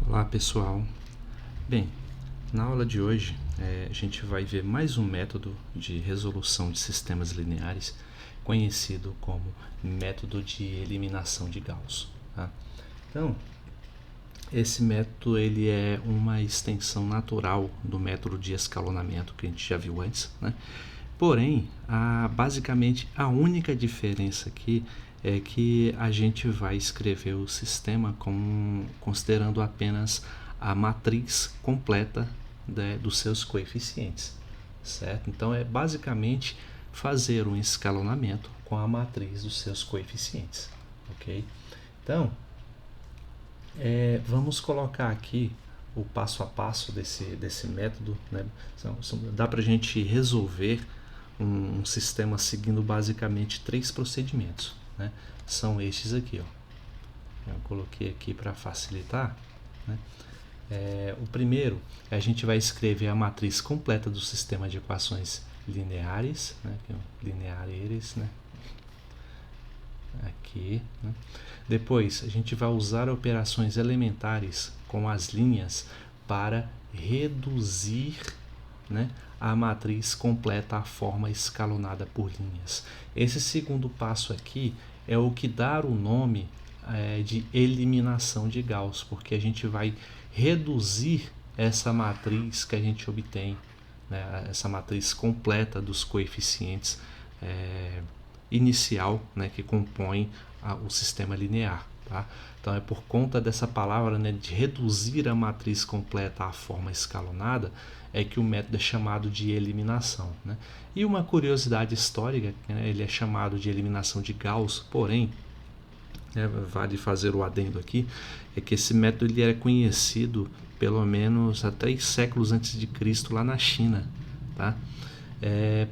Olá pessoal, bem, na aula de hoje a gente vai ver mais um método de resolução de sistemas lineares conhecido como método de eliminação de Gauss. Tá? Então, esse método ele é uma extensão natural do método de escalonamento que a gente já viu antes, né? Porém, basicamente a única diferença aqui é que a gente vai escrever o sistema considerando apenas a matriz completa dos seus coeficientes, certo? Então é basicamente fazer um escalonamento com a matriz dos seus coeficientes, ok? Então, vamos colocar aqui o passo a passo desse método, né? Dá para a gente resolver um sistema seguindo basicamente 3 procedimentos, né? São estes aqui, ó. Eu coloquei aqui para facilitar, né? O primeiro, a gente vai escrever a matriz completa do sistema de equações lineares, né? Lineares, né? Aqui, né? Depois, a gente vai usar operações elementares com as linhas para reduzir, né, a matriz completa à forma escalonada por linhas. Esse segundo passo aqui é o que dá o nome de eliminação de Gauss, porque a gente vai reduzir essa matriz que a gente obtém, né, essa matriz completa dos coeficientes inicial, né, que compõe o sistema linear. Tá? Então é por conta dessa palavra, né, de reduzir a matriz completa à forma escalonada, é que o método é chamado de eliminação. Né? E uma curiosidade histórica, né, ele é chamado de eliminação de Gauss, porém, vale fazer o adendo aqui, é que esse método ele era conhecido pelo menos há 3 séculos antes de Cristo lá na China. Tá?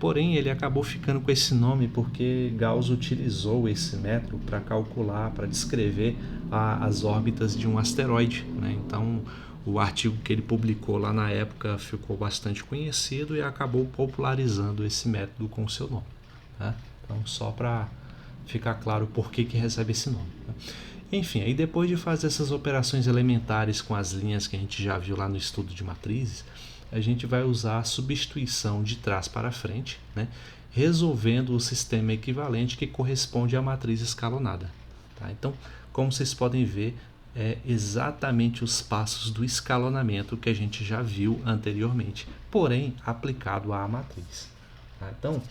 Porém, ele acabou ficando com esse nome porque Gauss utilizou esse método para calcular, para descrever as órbitas de um asteroide. Né? Então, o artigo que ele publicou lá na época ficou bastante conhecido e acabou popularizando esse método com o seu nome. Tá? Então, só para ficar claro por que recebe esse nome. Tá? Enfim, aí depois de fazer essas operações elementares com as linhas que a gente já viu lá no estudo de matrizes, a gente vai usar a substituição de trás para frente, né, resolvendo o sistema equivalente que corresponde à matriz escalonada. Tá? Então, como vocês podem ver, é exatamente os passos do escalonamento que a gente já viu anteriormente, porém aplicado à matriz. Tá? Então,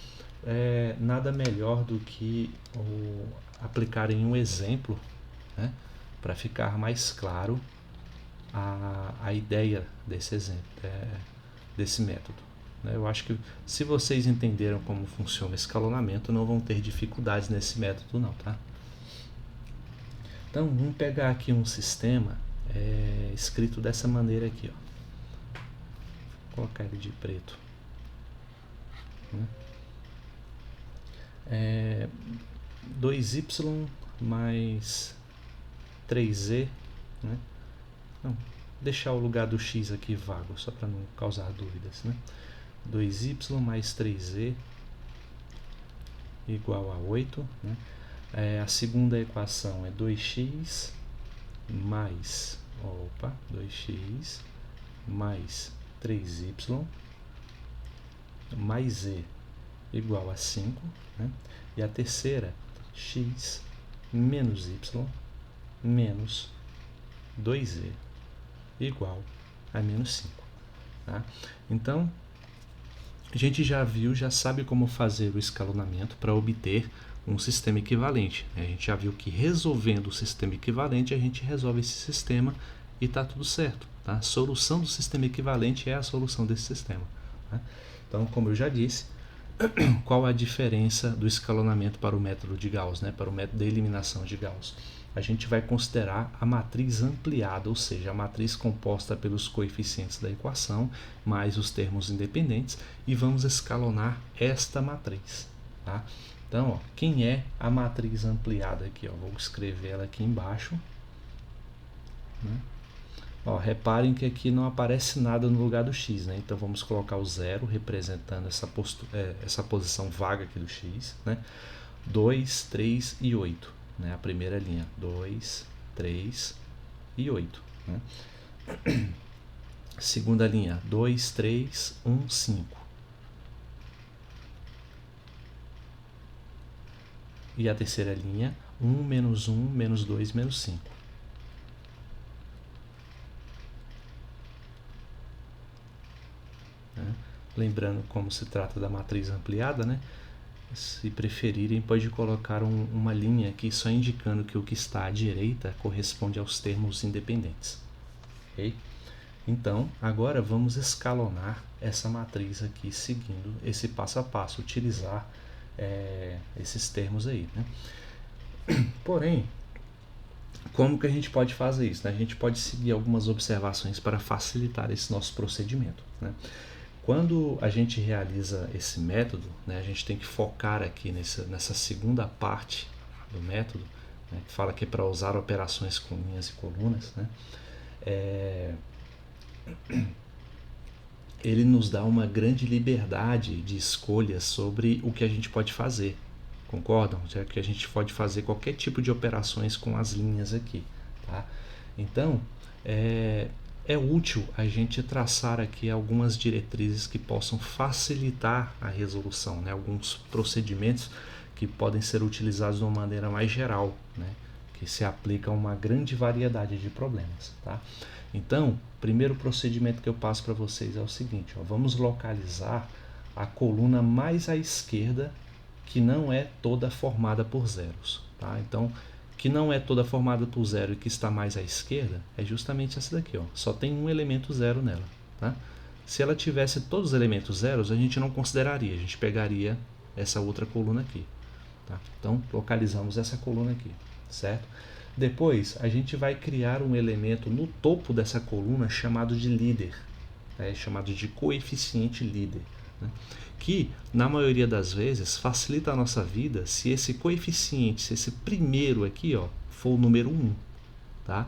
nada melhor do que aplicar em um exemplo, né, para ficar mais claro a ideia desse exemplo, desse método. Eu acho que se vocês entenderam como funciona o escalonamento, não vão ter dificuldades nesse método não, tá? Então, vamos pegar aqui um sistema escrito dessa maneira aqui, ó. Vou colocar ele de preto. 2y mais 3z, né? Não, deixar o lugar do x aqui vago, só para não causar dúvidas, né? 2y mais 3z igual a 8, né? A segunda equação é 2x mais 2x mais 3y mais z igual a 5, né? E a terceira, x menos y menos 2z igual a menos 5. Tá? Então, a gente já viu, já sabe como fazer o escalonamento para obter um sistema equivalente. A gente já viu que resolvendo o sistema equivalente, a gente resolve esse sistema e está tudo certo. Tá? A solução do sistema equivalente é a solução desse sistema. Tá? Então, como eu já disse, qual a diferença do escalonamento para o método de Gauss, né? Para o método de eliminação de Gauss? A gente vai considerar a matriz ampliada, ou seja, a matriz composta pelos coeficientes da equação mais os termos independentes, e vamos escalonar esta matriz. Tá? Então, quem é a matriz ampliada aqui? Vou escrever ela aqui embaixo. Né? Reparem que aqui não aparece nada no lugar do x, né? Então vamos colocar o 0 representando essa posição vaga aqui do x, né? 2, 3 e 8, né? A primeira linha, 2, 3 e 8, né? Segunda linha, 2, 3, 1, 5. E a terceira linha, 1, menos 1, menos 2, menos 5. Né? Lembrando como se trata da matriz ampliada, né? Se preferirem, pode colocar uma linha aqui só indicando que o que está à direita corresponde aos termos independentes. Ok? Então, agora vamos escalonar essa matriz aqui, seguindo esse passo a passo, utilizar esses termos aí, né? Porém, como que a gente pode fazer isso, né? A gente pode seguir algumas observações para facilitar esse nosso procedimento, né? Quando a gente realiza esse método, né, a gente tem que focar aqui nessa segunda parte do método, né, que fala que é para usar operações com linhas e colunas, né? Ele nos dá uma grande liberdade de escolha sobre o que a gente pode fazer. Concordam? Já que a gente pode fazer qualquer tipo de operações com as linhas aqui. Tá? Então, é útil a gente traçar aqui algumas diretrizes que possam facilitar a resolução, né? Alguns procedimentos que podem ser utilizados de uma maneira mais geral, né? Que se aplica a uma grande variedade de problemas. Tá? Então, o primeiro procedimento que eu passo para vocês é o seguinte, ó, vamos localizar a coluna mais à esquerda que não é toda formada por zeros. Tá? Então, que não é toda formada por zero e que está mais à esquerda é justamente essa daqui. Ó. Só tem um elemento zero nela. Tá? Se ela tivesse todos os elementos zeros, a gente não consideraria, a gente pegaria essa outra coluna aqui. Tá? Então, localizamos essa coluna aqui, certo? Depois, a gente vai criar um elemento no topo dessa coluna chamado de líder, chamado de coeficiente líder, né? Que, na maioria das vezes, facilita a nossa vida se esse coeficiente, se esse primeiro aqui, ó, for o número 1. Tá?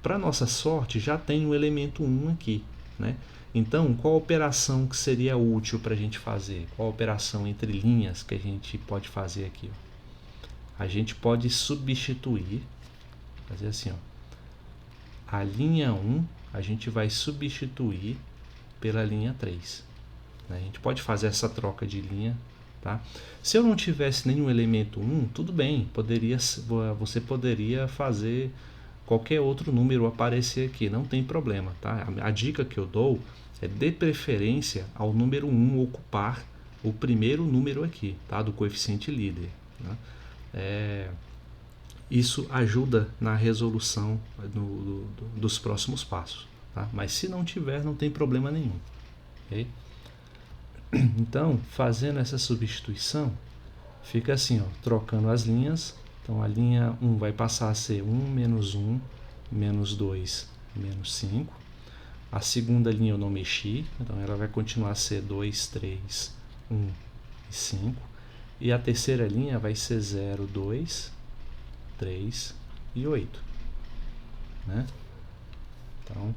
Para nossa sorte, já tem um elemento 1 aqui, né? Então, qual operação que seria útil para a gente fazer? Qual operação entre linhas que a gente pode fazer aqui? Ó? A gente pode substituir, fazer assim, ó, a linha 1 a gente vai substituir pela linha 3. A gente pode fazer essa troca de linha. Tá? Se eu não tivesse nenhum elemento 1, tudo bem, você poderia fazer qualquer outro número aparecer aqui, não tem problema. Tá? A dica que eu dou é de preferência ao número 1 ocupar o primeiro número aqui, tá? Do coeficiente líder. Né? Isso ajuda na resolução dos próximos passos. Tá? Mas se não tiver, não tem problema nenhum. Okay? Então, fazendo essa substituição, fica assim, ó, trocando as linhas. Então, a linha 1 vai passar a ser 1, menos 2, menos 5. A segunda linha eu não mexi, então ela vai continuar a ser 2, 3, 1 e 5. E a terceira linha vai ser 0, 2, 3 e 8. Né? Então,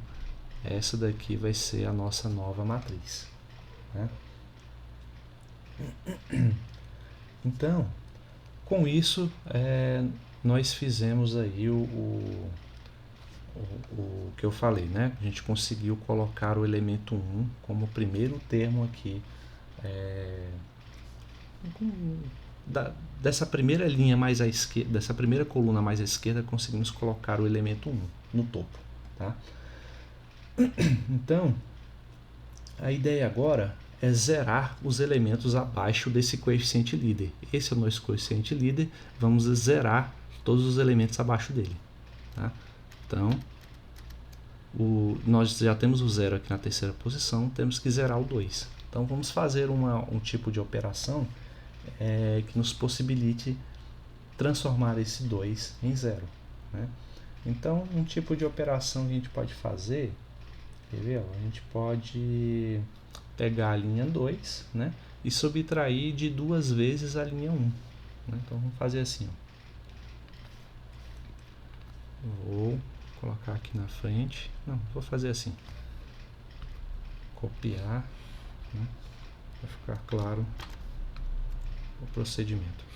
essa daqui vai ser a nossa nova matriz. Né? Então, com isso, nós fizemos aí o que eu falei, né? A gente conseguiu colocar o elemento 1 como primeiro termo aqui dessa primeira linha mais à esquerda, dessa primeira coluna mais à esquerda, conseguimos colocar o elemento 1 no topo. Tá? Então, a ideia agora é zerar os elementos abaixo desse coeficiente líder. Esse é o nosso coeficiente líder, vamos zerar todos os elementos abaixo dele. Tá? Então, nós já temos o 0 aqui na terceira posição, temos que zerar o 2. Então, vamos fazer um tipo de operação que nos possibilite transformar esse 2 em 0. Né? Então, um tipo de operação que a gente pode fazer, quer ver? A gente pode pegar a linha 2, né, e subtrair de 2 vezes a linha 1. Né? Então, vamos fazer assim. Ó. Vou colocar aqui na frente. Não, vou fazer assim. Copiar, né, para ficar claro o procedimento.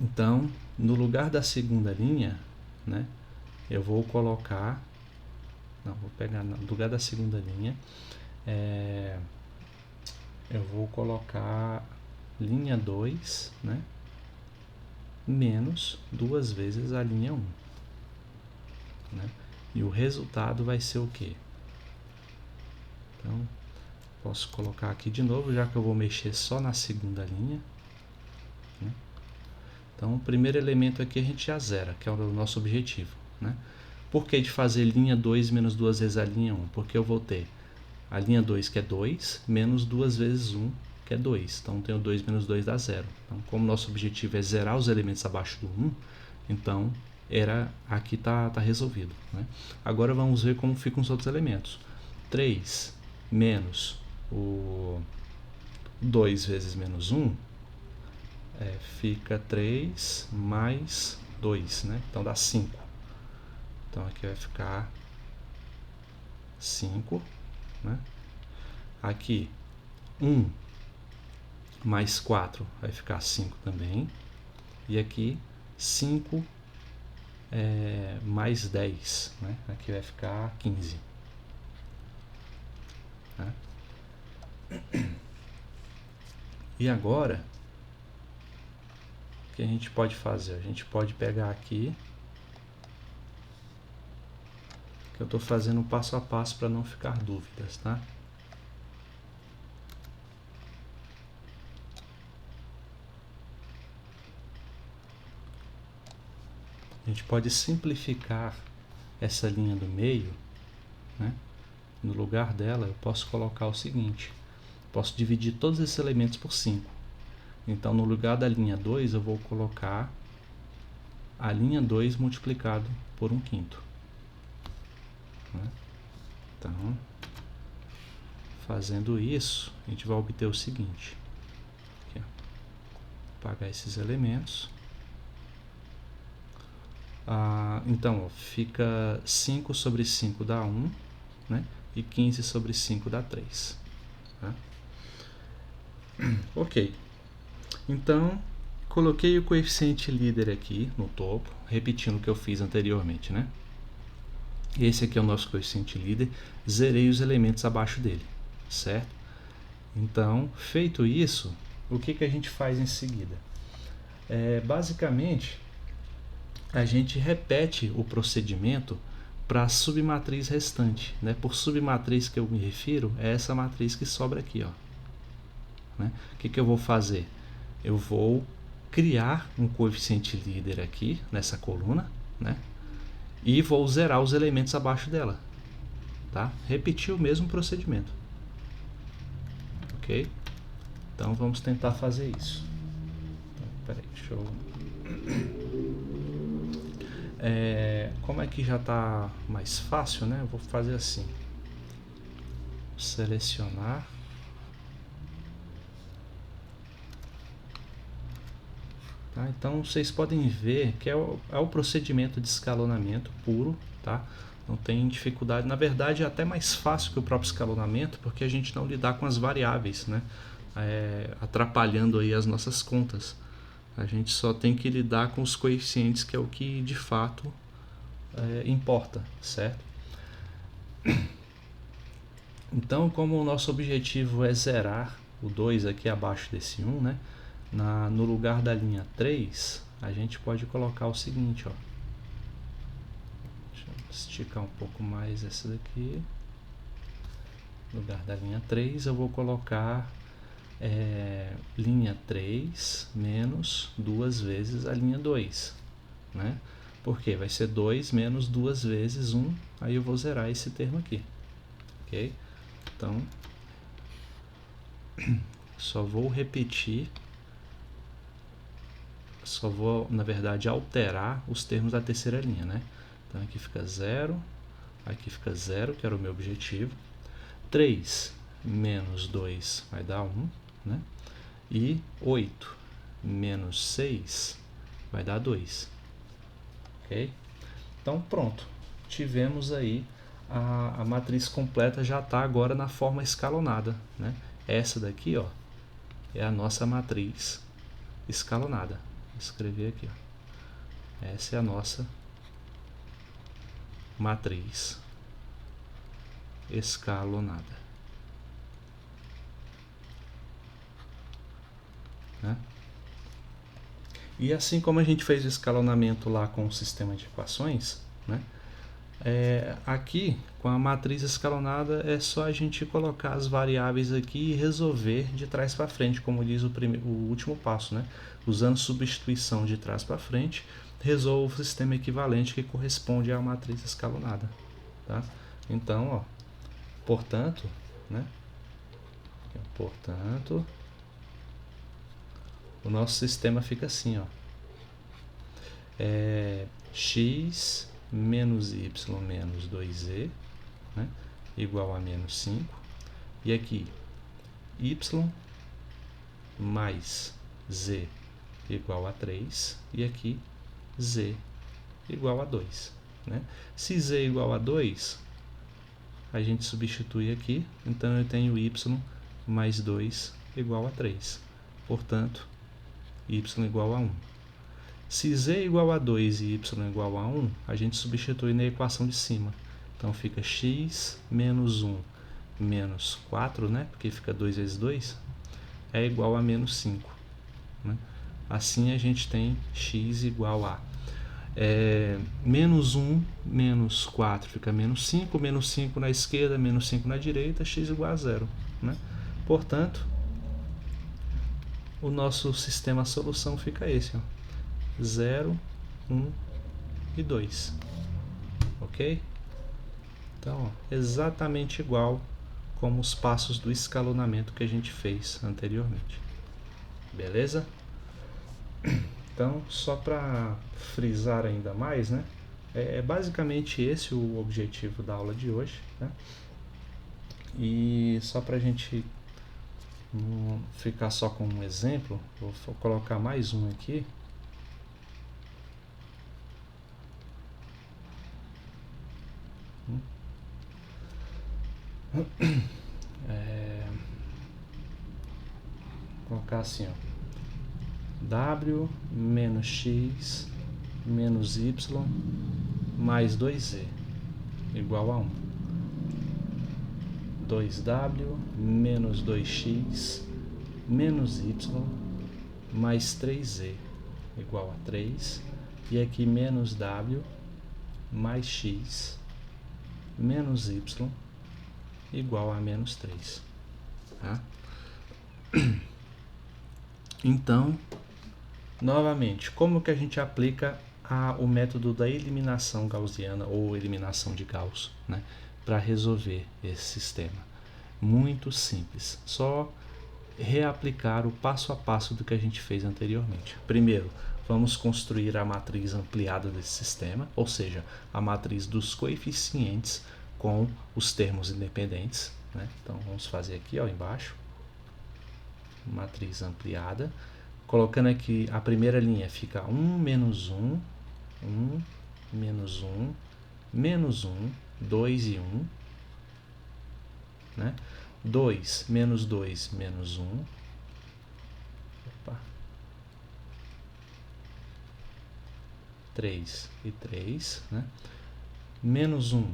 Então, no lugar da segunda linha, né, eu vou colocar... Não, vou pegar no lugar da segunda linha. Eu vou colocar linha 2, né, menos 2 vezes a linha 1. Né? E o resultado vai ser o quê? Então, posso colocar aqui de novo, já que eu vou mexer só na segunda linha. Né? Então, o primeiro elemento aqui a gente já zera, que é o nosso objetivo. Né? Por que de fazer linha 2 menos 2 vezes a linha 1? Porque eu vou ter a linha 2, que é 2, menos 2 vezes 1, que é 2. Então, tenho 2 menos 2 dá 0. Então, como nosso objetivo é zerar os elementos abaixo do 1, então, aqui está resolvido. Né? Agora, vamos ver como ficam os outros elementos. 3 menos o 2 vezes menos 1, fica 3 mais 2, né? Então, dá 5. Então, aqui vai ficar 5. Né? Aqui, 1 mais 4 vai ficar 5 também. E aqui, 5 mais 10. Né? Aqui vai ficar 15. Né? E agora, o que a gente pode fazer? A gente pode pegar aqui, que eu estou fazendo passo a passo para não ficar dúvidas, tá? A gente pode simplificar essa linha do meio, né? No lugar dela, eu posso colocar o seguinte: posso dividir todos esses elementos por 5. Então, no lugar da linha 2, eu vou colocar a linha 2 multiplicado por 1/5. Né? Então, fazendo isso, a gente vai obter o seguinte. Aqui, ó. Apagar esses elementos. Então, ó, fica 5 sobre 5 dá 1, né? E 15 sobre 5 dá 3. Tá? Ok. Então, coloquei o coeficiente líder aqui no topo, repetindo o que eu fiz anteriormente, né? Esse aqui é o nosso coeficiente líder, zerei os elementos abaixo dele, certo? Então, feito isso, o que a gente faz em seguida? Basicamente, a gente repete o procedimento para a submatriz restante. Né? Por submatriz que eu me refiro, é essa matriz que sobra aqui. Ó. Né? O que eu vou fazer? Eu vou criar um coeficiente líder aqui, nessa coluna, né? E vou zerar os elementos abaixo dela. Tá? Repetir o mesmo procedimento. Ok? Então, vamos tentar fazer isso. Então, peraí, deixa eu... como é que já está mais fácil, né? Eu vou fazer assim. Selecionar. Tá? Então, vocês podem ver que é o procedimento de escalonamento puro, tá? Não tem dificuldade. Na verdade, é até mais fácil que o próprio escalonamento, porque a gente não lidar com as variáveis, né? Atrapalhando aí as nossas contas. A gente só tem que lidar com os coeficientes, que é o que de fato importa, certo? Então, como o nosso objetivo é zerar o 2 aqui abaixo desse 1, né? No lugar da linha 3, a gente pode colocar o seguinte, ó. Deixa eu esticar um pouco mais essa daqui. No lugar da linha 3, eu vou colocar linha 3 menos 2 vezes a linha 2, né? Porque vai ser 2 menos 2 vezes 1, aí eu vou zerar esse termo aqui, ok? Então, só vou repetir, só vou, na verdade, alterar os termos da terceira linha, né? Então, aqui fica 0, aqui fica 0, que era o meu objetivo. 3 menos 2 vai dar 1, né? E 8 menos 6 vai dar 2. Ok? Então, pronto. Tivemos aí a matriz completa, já está agora na forma escalonada, né? Essa daqui, ó, é a nossa matriz escalonada. Vou escrever aqui, ó. Essa é a nossa matriz escalonada, né? E assim como a gente fez o escalonamento lá com o sistema de equações, né? Aqui com a matriz escalonada é só a gente colocar as variáveis aqui e resolver de trás para frente, como diz o último passo, né? Usando substituição de trás para frente, resolve o sistema equivalente que corresponde à matriz escalonada, tá? Então, ó, portanto, né? Portanto, o nosso sistema fica assim, ó. X menos y menos 2z, né, igual a menos 5. E aqui, y mais z igual a 3. E aqui, z igual a 2. Né? Se z é igual a 2, a gente substitui aqui. Então, eu tenho y mais 2 igual a 3. Portanto, y igual a 1. Se z é igual a 2 e y igual a 1, a gente substitui na equação de cima. Então, fica x menos 1 menos 4, né? Porque fica 2 vezes 2, é igual a menos 5. Né? Assim, a gente tem x igual a menos 1 menos 4 fica menos 5 na esquerda, menos 5 na direita, x igual a 0. Né? Portanto, o nosso sistema solução fica esse, ó. 0, 1 e 2. Ok? Então, ó, exatamente igual como os passos do escalonamento que a gente fez anteriormente. Beleza? Então, só para frisar ainda mais, né? É basicamente esse o objetivo da aula de hoje, né? E só para a gente não ficar só com um exemplo, vou colocar mais um aqui. Vou colocar assim, ó. W menos x menos y mais 2z igual a 1. 2w menos 2x menos y mais 3z igual a 3. E aqui menos w mais x menos y igual a menos 3. Tá? Então, novamente, como que a gente aplica o método da eliminação gaussiana ou eliminação de Gauss, né, para resolver esse sistema? Muito simples, só reaplicar o passo a passo do que a gente fez anteriormente. Primeiro, vamos construir a matriz ampliada desse sistema, ou seja, a matriz dos coeficientes com os termos independentes. Né? Então, vamos fazer aqui, ó, embaixo. Matriz ampliada, colocando aqui a primeira linha fica 1 menos 1, 1 menos 1, menos 1, 2 e 1, né? 2 menos 2 menos 1, opa, 3 e 3, né? Menos 1,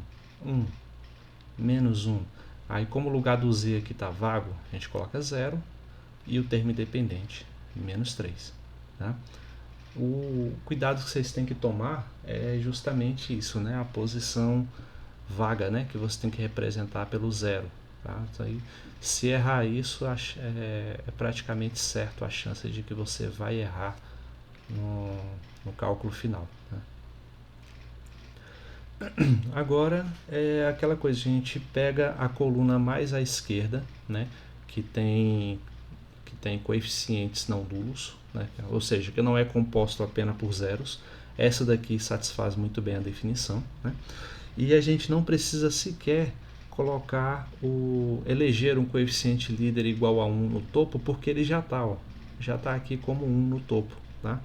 1, menos 1, aí como o lugar do z aqui está vago, a gente coloca 0, e o termo independente, menos 3. Tá? O cuidado que vocês têm que tomar é justamente isso, né? A posição vaga, né? Que você tem que representar pelo 0. Tá? Então, aí, se errar isso, é praticamente certo a chance de que você vai errar no cálculo final. Tá? Agora, é aquela coisa, a gente pega a coluna mais à esquerda, né? Que tem coeficientes não nulos, né? Ou seja, que não é composto apenas por zeros. Essa daqui satisfaz muito bem a definição, né? E a gente não precisa sequer eleger um coeficiente líder igual a 1 no topo, porque ele já está aqui como 1 no topo. Tá?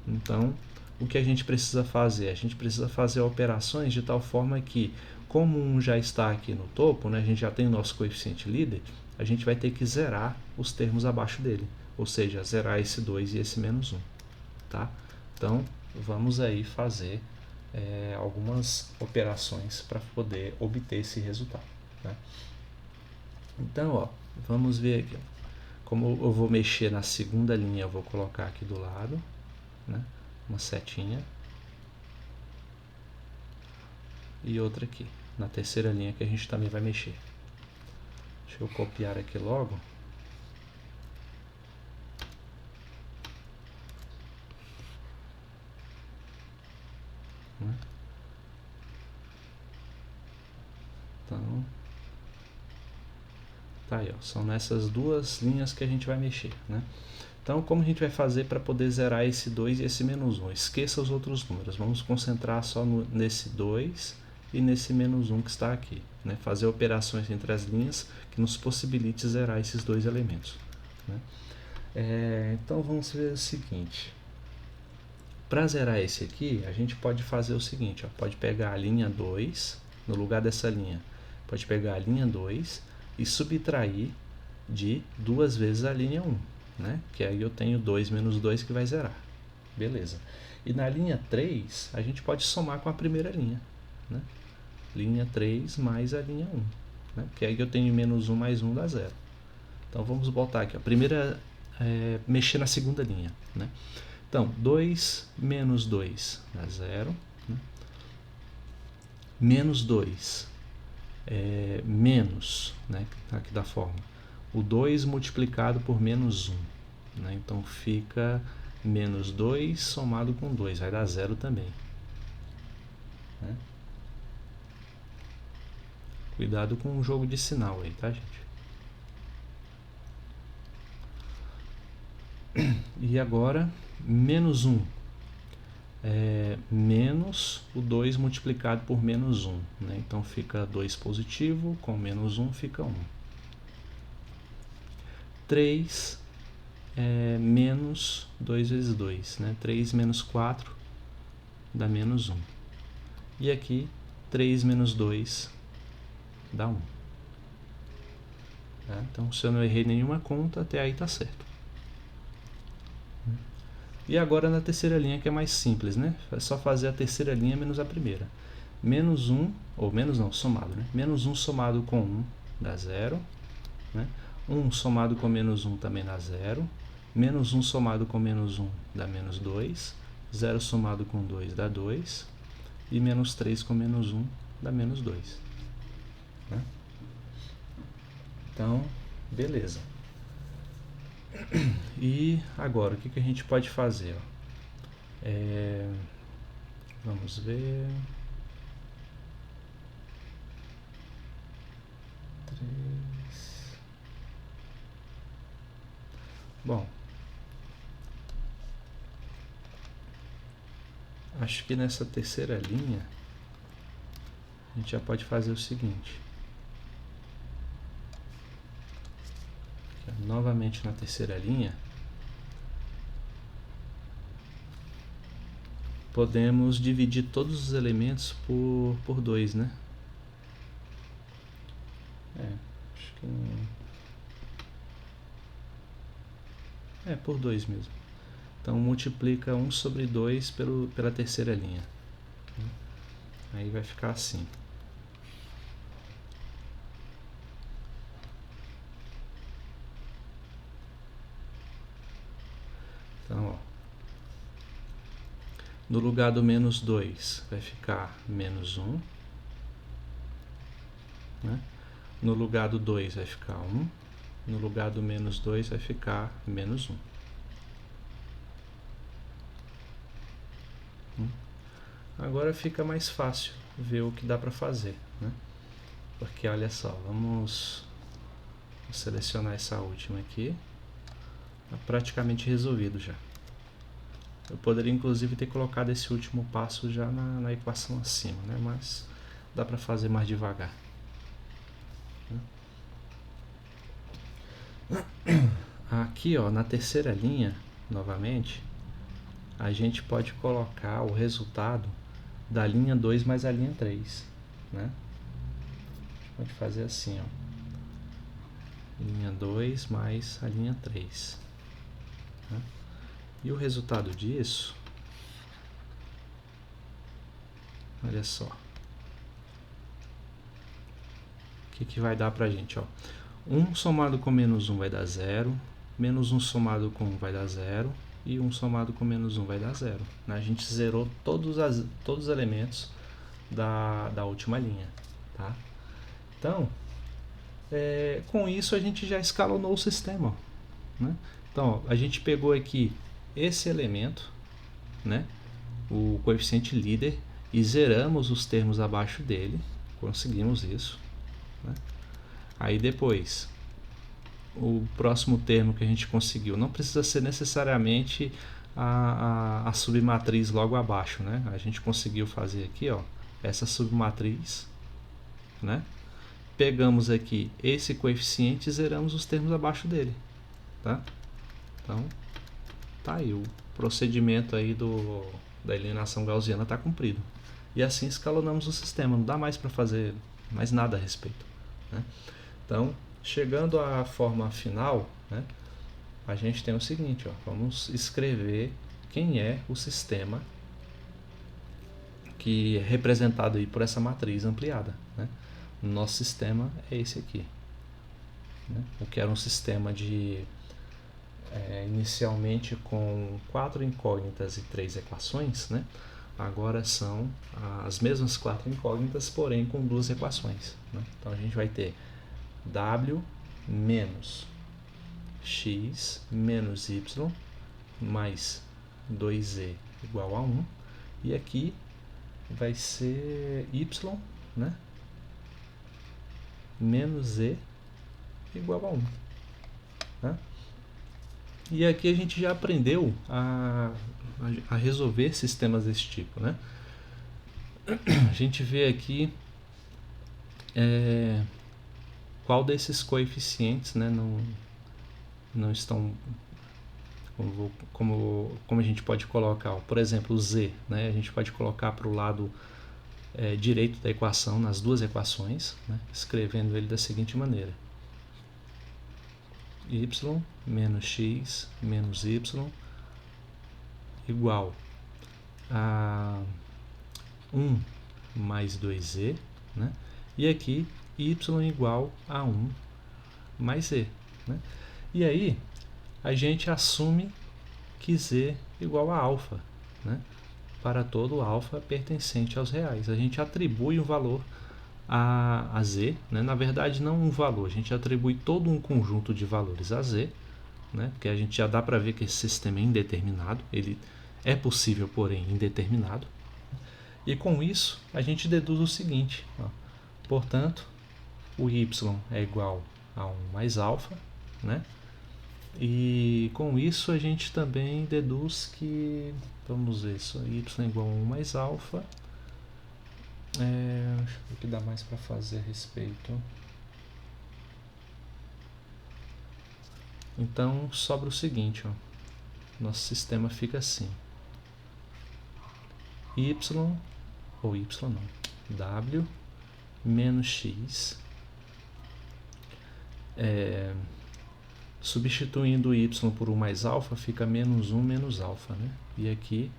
Então, o que a gente precisa fazer? A gente precisa fazer operações de tal forma que como 1 já está aqui no topo, né, a gente já tem o nosso coeficiente líder, a gente vai ter que zerar os termos abaixo dele, ou seja, zerar esse 2 e esse menos 1. Tá? Então, vamos aí fazer algumas operações para poder obter esse resultado. Né? Então, ó, vamos ver aqui. Como eu vou mexer na segunda linha, eu vou colocar aqui do lado, né, uma setinha. E outra aqui, na terceira linha que a gente também vai mexer. Deixa eu copiar aqui logo. Então, tá aí, ó, são nessas duas linhas que a gente vai mexer, né? Então, como a gente vai fazer para poder zerar esse 2 e esse menos 1? Esqueça os outros números, vamos concentrar só nesse 2 e nesse menos 1 que está aqui, né? Fazer operações entre as linhas que nos possibilite zerar esses dois elementos, né? Então, vamos ver o seguinte. Para zerar esse aqui, a gente pode fazer o seguinte, ó, pode pegar a linha 2, no lugar dessa linha, pode pegar a linha 2 e subtrair de 2 vezes a linha 1, né? Que aí eu tenho 2 menos 2 que vai zerar. Beleza. E na linha 3, a gente pode somar com a primeira linha, né? Linha 3 mais a linha 1, né? Que aí eu tenho menos 1 mais 1 dá 0. Então vamos botar aqui, a primeira mexer na segunda linha, né? Então, 2 menos 2 dá 0. Né? Menos 2 menos, né? Aqui da forma. O 2 multiplicado por menos 1. Né? Então, fica menos 2 somado com 2. Vai dar 0 também. Né? Cuidado com o jogo de sinal aí, tá, gente? E agora, menos 1 menos o 2 multiplicado por menos 1. Né? Então, fica 2 positivo, com menos 1 fica 1. 3 menos 2 vezes 2. Né? 3 menos 4 dá menos 1. E aqui, 3 menos 2 dá 1. Tá? Então, se eu não errei nenhuma conta, até aí está certo. E agora na terceira linha, que é mais simples, né? É só fazer a terceira linha menos a primeira. Menos 1, ou menos não, somado, né? Menos 1 somado com 1 dá 0. Né? 1 somado com menos 1 também dá 0. Menos 1 somado com menos 1 dá menos 2. 0 somado com 2 dá 2. E menos 3 com menos 1 dá menos 2. Né? Então, beleza. E agora, o que a gente pode fazer? Vamos ver. 3. Bom, acho que nessa terceira linha a gente já pode fazer o seguinte. Novamente na terceira linha, podemos dividir todos os elementos por 2, né? Acho que por 2 mesmo. Então multiplica 1 sobre 2 pela terceira linha. Aí vai ficar assim. Então, ó, no lugar do menos 2 vai ficar menos 1. Né? No lugar do 2 vai ficar 1. No lugar do menos 2 vai ficar menos 1. Agora fica mais fácil ver o que dá para fazer, né? Porque olha só, vamos selecionar essa última aqui. Está praticamente resolvido já. Eu poderia inclusive ter colocado esse último passo já na equação acima, né? Mas dá para fazer mais devagar. Aqui, ó, na terceira linha, novamente, a gente pode colocar o resultado da linha 2 mais a linha 3, né? pode fazer assim, ó. Linha 2 mais a linha 3. Né? E o resultado disso, olha só. O que vai dar pra gente, ó? 1 somado com menos 1 vai dar 0, menos 1 somado com 1 vai dar 0, e 1 somado com menos 1 vai dar 0. Né? A gente zerou todos os elementos da última linha. Tá? Então, com isso a gente já escalonou o sistema. Né? Então, ó, a gente pegou aqui esse elemento, né? O coeficiente líder, e zeramos os termos abaixo dele, conseguimos isso. Né? Aí depois, o próximo termo que a gente conseguiu, não precisa ser necessariamente a submatriz logo abaixo, né? A gente conseguiu fazer aqui, ó, essa submatriz, né? Pegamos aqui esse coeficiente e zeramos os termos abaixo dele, tá? Então, tá aí, o procedimento aí da eliminação gaussiana está cumprido. E assim escalonamos o sistema, não dá mais para fazer mais nada a respeito. Né? Então, chegando à forma final, né, a gente tem o seguinte, ó, vamos escrever quem é o sistema que é representado aí por essa matriz ampliada. Né? Nosso sistema é esse aqui. Né? O que era um sistema de inicialmente com 4 incógnitas e 3 equações, né? Agora são as mesmas 4 incógnitas, porém com 2 equações. Né? Então a gente vai ter w menos x menos y mais 2z igual a 1, e aqui vai ser y, né? Menos z igual a 1. Né? E aqui a gente já aprendeu a resolver sistemas desse tipo, né? A gente vê aqui qual desses coeficientes, né, não estão, como a gente pode colocar, ó, por exemplo, o z, né, a gente pode colocar para o lado direito da equação, nas duas equações, né, escrevendo ele da seguinte maneira: y menos x menos y igual a 1 mais 2z, né? E aqui y igual a 1 mais z. Né? E aí a gente assume que z igual a alfa, né? Para todo alfa pertencente aos reais. A gente atribui um valor a z, né? Na verdade não um valor, a gente atribui todo um conjunto de valores a z, né? Porque a gente já dá para ver que esse sistema é indeterminado, ele é possível, porém indeterminado. E com isso a gente deduz o seguinte, ó, portanto o y é igual a 1 mais alfa, né? E com isso a gente também deduz que, vamos ver, isso y é igual a 1 mais alfa. Deixa eu ver o que dá mais para fazer a respeito. Então sobra o seguinte, ó, nosso sistema fica assim: y, ou y não, w menos x, substituindo o y por 1 mais alfa, fica menos 1 menos alfa, né? E aqui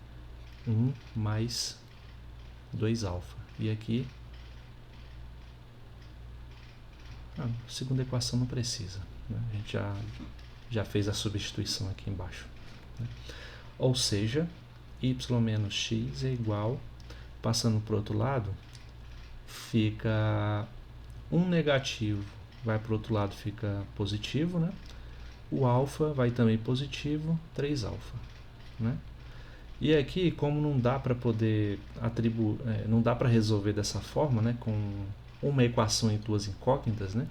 1 mais 2 alfa. E aqui a segunda equação não precisa, né? A gente já fez a substituição aqui embaixo, né? Ou seja, y menos x é igual, passando para o outro lado, fica 1 negativo, vai para o outro lado, fica positivo, né? O alfa vai também positivo, 3 alfa, né? E aqui, como não dá para poder atribuir, não dá para resolver dessa forma, né, com uma equação em duas incógnitas, né,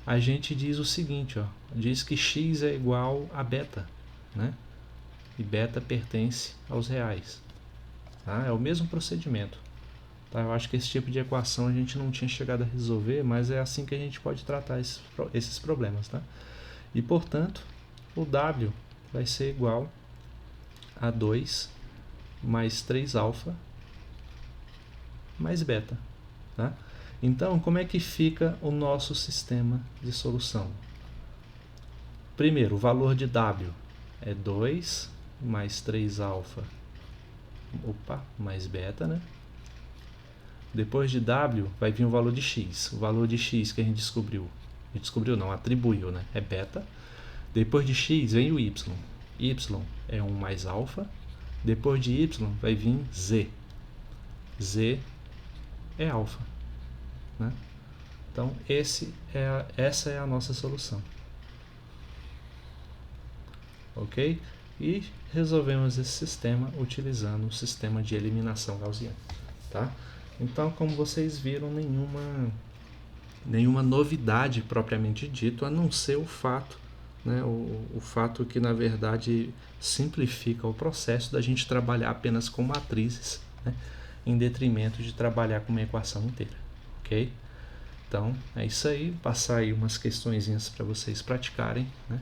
a gente diz o seguinte, ó, diz que x é igual a beta, né, e beta pertence aos reais. Tá? É o mesmo procedimento. Tá? Eu acho que esse tipo de equação a gente não tinha chegado a resolver, mas é assim que a gente pode tratar esses problemas. Tá? E, portanto, o w vai ser igual a 2 mais 3 alfa mais beta. Tá? Então, como é que fica o nosso sistema de solução? Primeiro, o valor de W é 2 mais 3 alfa, mais beta, né? Depois de W vai vir o valor de X. O valor de X que a gente descobriu. Atribuiu, né? É beta. Depois de X vem o Y. Y é 1 mais alfa. Depois de Y vai vir Z. Z é alfa, né? Então essa é a nossa solução. Ok? E resolvemos esse sistema utilizando o sistema de eliminação gaussiana, tá? Então, como vocês viram, nenhuma novidade propriamente dito, a não ser o fato, né, o fato que na verdade simplifica o processo da gente trabalhar apenas com matrizes, né, em detrimento de trabalhar com uma equação inteira, ok? Então é isso aí, passar aí umas questõezinhas para vocês praticarem, né,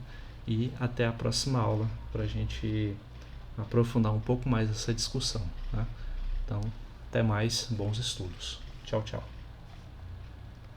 e até a próxima aula para a gente aprofundar um pouco mais essa discussão, tá? Então, até mais, bons estudos. Tchau, tchau.